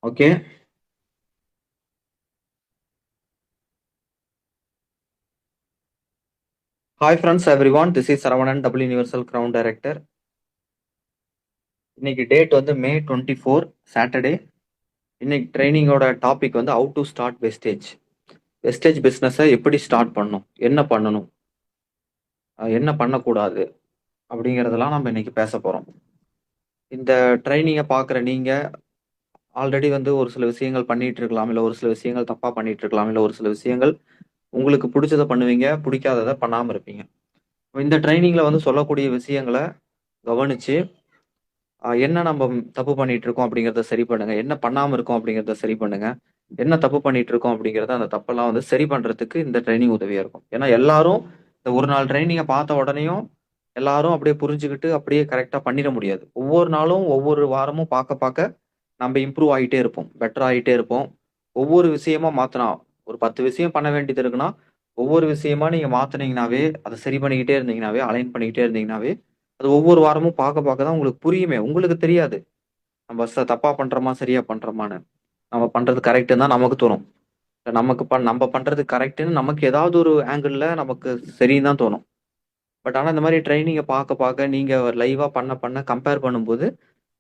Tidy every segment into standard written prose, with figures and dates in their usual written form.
Okay. Hi friends everyone, this is Saravanan, double universal crown director. இன்னைக்கு date வந்து May 24 Saturday. இன்னைக்கு ட்ரைனிங்கோட topic வந்து how to start wastage. Wastage பிஸ்னஸை எப்படி ஸ்டார்ட் பண்ணணும், என்ன பண்ணணும், என்ன பண்ணக்கூடாது அப்படிங்கிறதெல்லாம் நம்ம இன்னைக்கு பேச போகிறோம். இந்த ட்ரைனிங்கை பார்க்குற நீங்கள் ஆல்ரெடி வந்து ஒரு சில விஷயங்கள் பண்ணிட்டு இருக்கலாம், இல்லை ஒரு சில விஷயங்கள் தப்பாக பண்ணிட்டு இருக்கலாம், இல்லை ஒரு சில விஷயங்கள் உங்களுக்கு பிடிச்சதை பண்ணுவீங்க, பிடிக்காததை பண்ணாமல் இருப்பீங்க. இந்த ட்ரைனிங்கில் வந்து சொல்லக்கூடிய விஷயங்களை கவனிச்சு என்ன நம்ம தப்பு பண்ணிட்டு இருக்கோம் அப்படிங்கிறத சரி பண்ணுங்க, என்ன பண்ணாம இருக்கோம் அப்படிங்கிறத சரி பண்ணுங்க, என்ன தப்பு பண்ணிட்டு இருக்கோம் அப்படிங்கிறத அந்த தப்பெல்லாம் வந்து சரி பண்றதுக்கு இந்த ட்ரைனிங் உதவியா இருக்கும். ஏன்னா எல்லாரும் இந்த ஒரு நாள் ட்ரைனிங்கை பார்த்த உடனேயும் எல்லாரும் அப்படியே புரிஞ்சுக்கிட்டு அப்படியே கரெக்டா பண்ணிட முடியாது. ஒவ்வொரு நாளும் ஒவ்வொரு வாரமும் பார்க்க பார்க்க நம்ம இம்ப்ரூவ் ஆகிட்டே இருப்போம், பெட்டர் ஆகிட்டே இருப்போம். ஒவ்வொரு விஷயமா மாத்தினா ஒரு 10 விஷயம் பண்ண வேண்டியது இருக்குன்னா ஒவ்வொரு விஷயமா நீங்க மாத்துனீங்கனாவே, அதை சரி பண்ணிக்கிட்டே இருந்தீங்கனாவே, அலைன் பண்ணிக்கிட்டே இருந்தீங்கனாவே, அது ஒவ்வொரு வாரமும் பார்க்க பார்க்க தான் உங்களுக்கு புரியுமே. உங்களுக்கு தெரியாது. நம்ம தப்பா பண்றோமா, சரியா பண்றோமான்னு. நம்ம பண்றது கரெக்ட்டுன்னு தான் நமக்கு தோணும். நம்ம பண்றது கரெக்ட்டுன்னு நமக்கு ஏதாவது ஒரு ஆங்கிள்ல நமக்கு சரின்னு தான் தோணும். பட் ஆனா இந்த மாரி ட்ரெய்னிங்க பார்க்க பார்க்க நீங்க லைவா பண்ண பண்ண கம்பேர் பண்ணும்போது,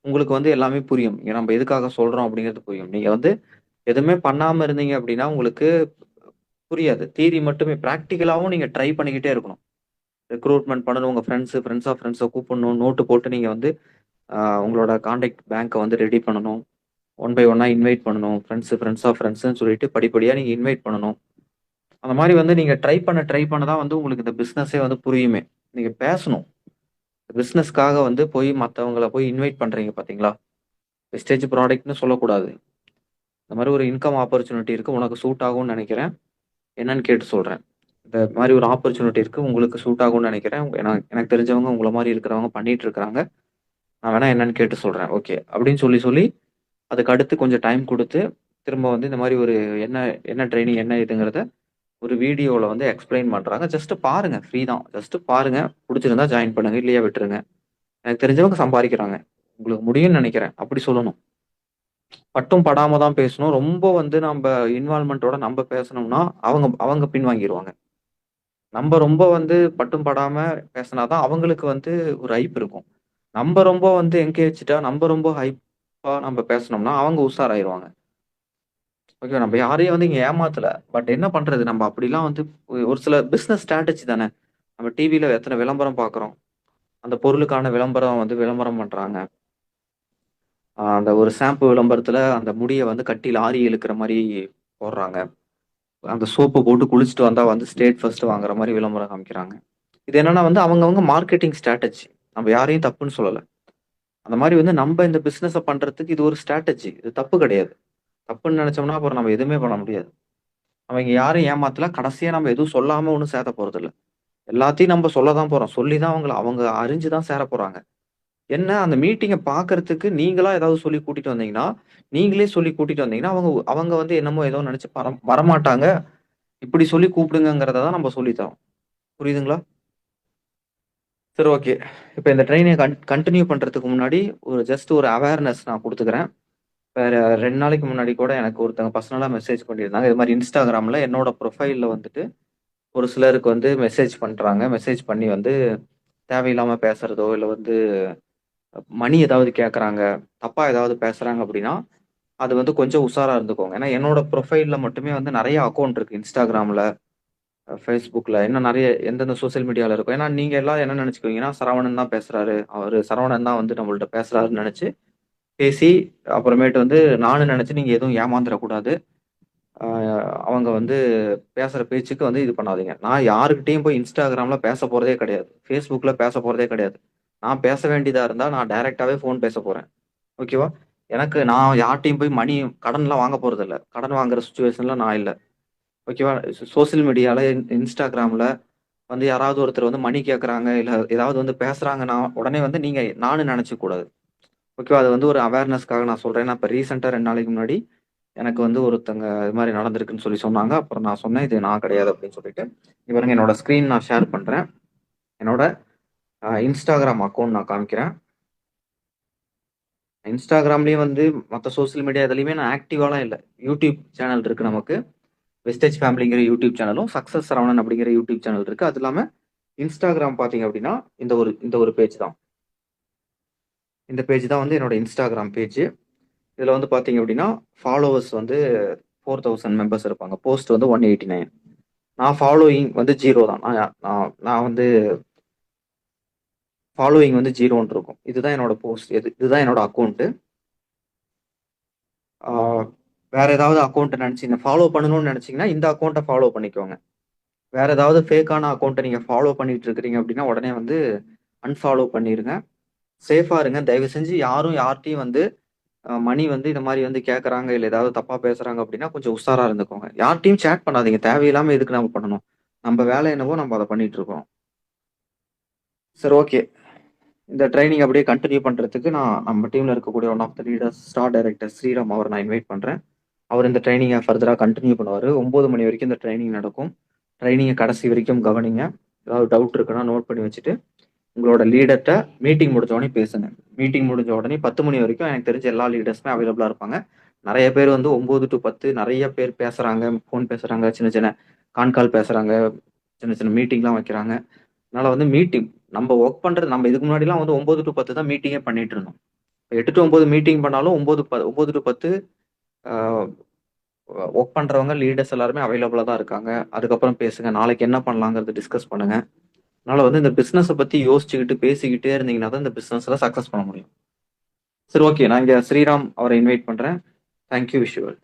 உங்களுக்கு வந்து எல்லாமே புரியும். நம்ம எதுக்காக சொல்றோம் அப்படிங்கிறது புரியும். நீங்க வந்து எதுவுமே பண்ணாம இருந்தீங்க அப்படின்னா, உங்களுக்கு புரியாது. தியரி மட்டுமே பிராக்டிகலாவும் நீங்க ட்ரை பண்ணிக்கிட்டே இருக்கணும். ரெக்ரூட்மென்ட் பண்ணணும். உங்க ஃபிரெண்ட்ஸ் ஆஃப் ஃபிரெண்ட்ஸ கூப்பிடணும். நோட்டு போட்டு நீங்க வந்து உங்களோட கான்டாக்ட் பேங்க்க வந்து ரெடி பண்ணணும். ஒன் பை ஒன்னா இன்வைட் பண்ணணும். ஃபிரெண்ட்ஸ் ஆஃப் ஃபிரெண்ட்ஸ்ன்னு சொல்லிட்டு படிப்படியா நீங்க இன்வைட் பண்ணணும். அந்த மாரி வந்து நீங்க ட்ரை பண்ண தான் வந்து உங்களுக்கு இந்த பிசினஸே வந்து புரியுமே. நீங்க பேசணும். பிசினஸ்க்காக வந்து போய் மத்தவங்கள போய் இன்வைட் பண்றீங்க பார்த்தீங்களா? வெஸ்டேஜ் ப்ராடக்ட்ன்னு சொல்லக்கூடாது. இந்த மாரி ஒரு இன்கம் ஆப்பர்ச்சுனிட்டி இருக்கு. உனக்கு சூட் ஆகும்னு நெனைக்கிறேன். என்னன்னு கேட்டு சொல்றேன். இந்த மாரி ஒரு ஆப்பர்ச்சுனிட்டி இருக்கு. உங்களுக்கு சூட் ஆகும்னு நெனைக்கிறேன். எனக்கு தெரிஞ்சவங்க உங்கள மாரி இருக்கிறவங்க பண்ணிட்டு இருக்காங்க. நான் வேணா என்னன்னு கேட்டு சொல்றேன். ஓகே. அப்படின்னு சொல்லி சொல்லி அதுக்கு அடுத்து கொஞ்சம் டைம் குடுத்து, திரும்ப வந்து இந்த மாரி ஒரு என்ன என்ன ட்ரெய்னிங் என்ன இதுங்கிறத ஒரு வீடியோல வந்து எக்ஸ்ப்ளைன் பண்றாங்க. ஜஸ்ட் பாருங்க. ஃப்ரீ தான். ஜஸ்ட் பாருங்க. புடிச்சிருந்தா ஜாயின் பண்ணுங்க. இல்லையா விட்டுருங்க. எனக்கு தெரிஞ்சவங்க சம்பாரிக்கிறாங்க. உங்களுக்கு முடியும்னு நெனைக்கிறேன். அப்படி சொல்லணும். பட்டும் படாம தான் பேசணும். ரொம்ப வந்து நம்ப இன்வால்வ்மென்ட்டோட நம்ப பேசனோம்னா, அவங்க அவங்க பின்வாங்கிருவாங்க. நம்ப ரொம்ப வந்து பட்டும் படாம பேசினா தான் அவங்களுக்கு வந்து ஒரு ஹைப் இருக்கும். நம்ப ரொம்ப வந்து என்கேஜ்டா, நம்ப ரொம்ப ஹைப்பா நம்ப பேசுனோம்னா, அவங்க உஷாராயிருவாங்க. ஓகே. நம்ம யாரையும் வந்து இங்க ஏமாத்தல. பட் என்ன பண்றது? நம்ம அப்படிலாம் வந்து ஒரு சில பிசினஸ் ஸ்ட்ராட்டஜி தானே. நம்ம டிவில எத்தன விளம்பரம் பார்க்குறோம். அந்த பொருளுக்கான விளம்பரம் வந்து விளம்பரம் பண்றாங்க. அந்த ஒரு ஷாம்பு விளம்பரத்துல அந்த முடிய வந்து கட்டி லாரி இழுக்கிற மாரி போடுறாங்க. அந்த சோப்பு போட்டு குளிச்சுட்டு வந்தா வந்து ஸ்டேட் ஃபர்ஸ்ட் வாங்குற மாரி விளம்பரம் காமிக்கிறாங்க. இது என்னன்னா வந்து அவங்கவங்க மார்க்கெட்டிங் ஸ்ட்ராட்டஜி. நம்ம யாரையும் தப்புன்னு சொல்லல. அந்த மாரி வந்து நம்ப இந்த பிசினஸ பண்றதுக்கு இது ஒரு ஸ்ட்ராட்டஜி. இது தப்பு கிடையாது. தப்புன்னு நெனச்சோம்னா அப்புறம் நம்ம எதுவுமே பண்ண முடியாது. அவங்க யாரையும் ஏமாத்தல. கடைசியா நம்ம எதுவும் சொல்லாம ஒண்ணும் சேத்த போறதில்ல. எல்லாத்தையும் நம்ம சொல்ல தான் போறோம். சொல்லி தான் அவங்க அறிஞ்சு தான் சேர போறாங்க. என்ன அந்த மீட்டிங்க பார்க்கறதுக்கு நீங்களா ஏதாவது சொல்லி கூட்டிட்டு வந்தீங்கன்னா, நீங்களே சொல்லி கூட்டிட்டு வந்தீங்கன்னா, அவங்க அவங்க வந்து என்னமோ ஏதோ நெனச்சு வரமாட்டாங்க. இப்படி சொல்லி கூப்பிடுங்கங்கிறத தான் நம்ம சொல்லி தரோம். புரியுதுங்களா? சரி, ஓகே. இப்ப இந்த ட்ரெயின கன்டின்யூ பண்றதுக்கு முன்னாடி ஜஸ்ட் ஒரு அவேர்னஸ் நான் குடுத்துக்கிறேன். வேற 2 நாளைக்கு முன்னாடி கூட எனக்கு ஒருத்தவங்க பர்சனலா மெசேஜ் பண்ணியிருந்தாங்க. இது மாரி Instagramல என்னோட ப்ரொஃபைல்ல வந்துட்டு ஒரு சிலருக்கு வந்து மெசேஜ் பண்றாங்க. மெசேஜ் பண்ணி வந்து தேவையில்லாம பேசுறதோ, இல்ல வந்து மணி ஏதாவது கேட்கறாங்க, தப்பா ஏதாவது பேசுறாங்க அப்படின்னா, அது வந்து கொஞ்சம் உஷாரா இருந்துக்கோங்க. ஏன்னா என்னோட ப்ரொஃபைல்ல மட்டுமே வந்து நெறைய அக்கவுண்ட் இருக்கு. Instagramல, Facebookல இன்னும் நெறைய எந்தெந்த சோசியல் மீடியால இருக்கும். ஏன்னா நீங்க எல்லாரும் என்ன நெனச்சுக்குவீங்கன்னா, சரவணன் தான் பேசுறாரு. அவரு சரவணன் தான் வந்து நம்மள்ட்ட பேசுறாருன்னு நெனச்சு பேசி, அப்புறமேட்டு வந்து நானும் நெனச்சு நீங்க எதுவும் ஏமாந்துறக்கூடாது. ஆ அவங்க வந்து பேசுற பேச்சுக்கு வந்து இது பண்ணாதீங்க. நான் யார்கிட்டயும் போய் Instagramல பேச போறதே கிடையாது. Facebookல பேச போறதே கிடையாது. நான் பேச வேண்டியதா இருந்தா நான் டைரக்ட்டாவே ஃபோன் பேச போறேன். ஓகேவா? நான் யார்ட்டயும் போய் மணி கடன்லாம் வாங்க போறதில்ல. கடன் வாங்குற சிச்சுவேஷன்ல நான் இல்ல. ஓகேவா? சோசியல் மீடியால Instagramல வந்து யாராவது ஒருத்தர் வந்து மணி கேட்கறாங்க, இல்ல ஏதாவது வந்து பேசுறாங்கன்னா, உடனே வந்து நீங்க நானும் நெனச்சுக்க கூடாது. ஓகேவா? அது வந்து ஒரு அவேர்னஸ்க்காக நான் சொல்றேன். நான் இப்ப ரீசென்ட்டா 2 நாளைக்கு முன்னாடி எனக்கு வந்து ஒருத்தங்க இது மாரி நடந்திருக்குன்னு சொல்லி சொன்னாங்க. அப்புறம் நான் சொன்னேன், "இது நான் கிடையாது" அப்படின்னு சொல்லிட்டு. இங்க பாருங்க என்னோட ஸ்க்ரீன் நான் ஷேர் பண்றேன். என்னோட Instagram அக்கவுண்ட் நான் காமிக்கிறேன். இன்ஸ்டாகிராம்லேயும் வந்து மற்ற சோஷியல் மீடியா இதுலையுமே நான் ஆக்டிவாலாம் இல்லை. யூடியூப் சேனல் இருக்குது நமக்கு. வெஸ்டேஜ் ஃபேமிலிங்கிற யூடியூப் சேனலும், சக்ஸஸ் சரவணன் அப்படிங்கிற யூடியூப் சேனல் இருக்குது. அது இல்லாமல் இன்ஸ்டாகிராம் பார்த்தீங்க அப்படின்னா இந்த ஒரு பேஜ் தான். இந்த பேஜ் தான் வந்து என்னோட இன்ஸ்டாகிராம் பேஜ். இதில் வந்து பார்த்தீங்க அப்படின்னா ஃபாலோவர்ஸ் வந்து 4000 மெம்பர்ஸ் இருப்பாங்க. போஸ்ட் வந்து 189. நான் ஃபாலோயிங் வந்து 0 தான். நான் வந்து ஃபாலோயிங் வந்து 0ன்னு இருக்கும். இதுதான் என்னோட போஸ்ட். இதுதான் என்னோட அக்கௌண்ட்டு. வேற ஏதாவது அக்கௌண்ட் நினச்சிங்க ஃபாலோ பண்ணணும்னு நினச்சிங்கன்னா இந்த அக்கௌண்ட்டை ஃபாலோ பண்ணிக்கோங்க. வேற ஏதாவது ஃபேக்கான அக்கௌண்ட்டை நீங்கள் ஃபாலோ பண்ணிட்டு இருக்கிறீங்க அப்படின்னா உடனே வந்து அன்ஃபாலோ பண்ணிடுங்க. சேஃபாக இருங்க. தயவு செஞ்சு யார்கிட்டையும் வந்து மணி வந்து இந்த மாதிரி வந்து கேட்குறாங்க, இல்லை ஏதாவது தப்பாக பேசுகிறாங்க அப்படின்னா கொஞ்சம் உஷாராக இருந்துக்கோங்க. யார்கிட்டையும் சேட் பண்ணாதீங்க. தேவையில்லாமல் எதுக்கு நம்ம பண்ணணும்? நம்ம வேலை என்னவோ நம்ம அதை பண்ணிட்டு இருக்கோம். சரி, ஓகே. இந்த ட்ரைனிங் அப்படியே கண்டினியூ பண்ணுறதுக்கு நான் நம்ம டீமில் இருக்கக்கூடிய one of the leaders, star director Sriram அவர் நான் இன்வைட் பண்ணுறேன். அவர் இந்த ட்ரைனிங்கை ஃபர்தராக கண்டினியூ பண்ணுவார். 9 மணி வரைக்கும் இந்த ட்ரைனிங் நடக்கும். ட்ரைனிங்கை கடைசி வரைக்கும் கவனிங்க. ஏதாவது டவுட் இருக்குன்னா நோட் பண்ணி வச்சுட்டு உங்களோட லீடர்கிட்ட மீட்டிங் முடிஞ்ச உடனே பேசுங்க. மீட்டிங் முடிஞ்ச உடனே 10 மணி வரைக்கும் எனக்கு தெரிஞ்ச எல்லா லீடர்ஸுமே அவைலபிளாக இருப்பாங்க. நிறைய பேர் வந்து 9 to 10 நிறைய பேர் பேசுகிறாங்க, ஃபோன் பேசுகிறாங்க, சின்ன சின்ன கான்கால் பேசுகிறாங்க, சின்ன சின்ன மீட்டிங்லாம் வைக்கிறாங்க. அதனால் வந்து மீட்டிங் நம்ம ஒர்க் பண்ணுறது, நம்ம இதுக்கு முன்னாடிலாம் வந்து 9 to 10 தான் மீட்டிங்கே பண்ணிட்டு இருந்தோம். 8 to 9 மீட்டிங் பண்ணாலும் 9 to 10 ஒர்க் பண்ணுறவங்க லீடர்ஸ் எல்லாருமே அவைலபிளாக தான் இருக்காங்க. அதுக்கப்புறம் பேசுங்க. நாளைக்கு என்ன பண்ணலாங்கிறது டிஸ்கஸ் பண்ணுங்க. அதனால வந்து இந்த பிஸ்னஸை பற்றி யோசிச்சுக்கிட்டு பேசிக்கிட்டே இருந்தீங்கன்னா தான் இந்த பிஸ்னஸில் சக்ஸஸ் பண்ண முடியும். சரி, ஓகே. நான் இங்கே ஸ்ரீராம் அவரை இன்வைட் பண்ணுறேன். தேங்க்யூ. விஷுவல்.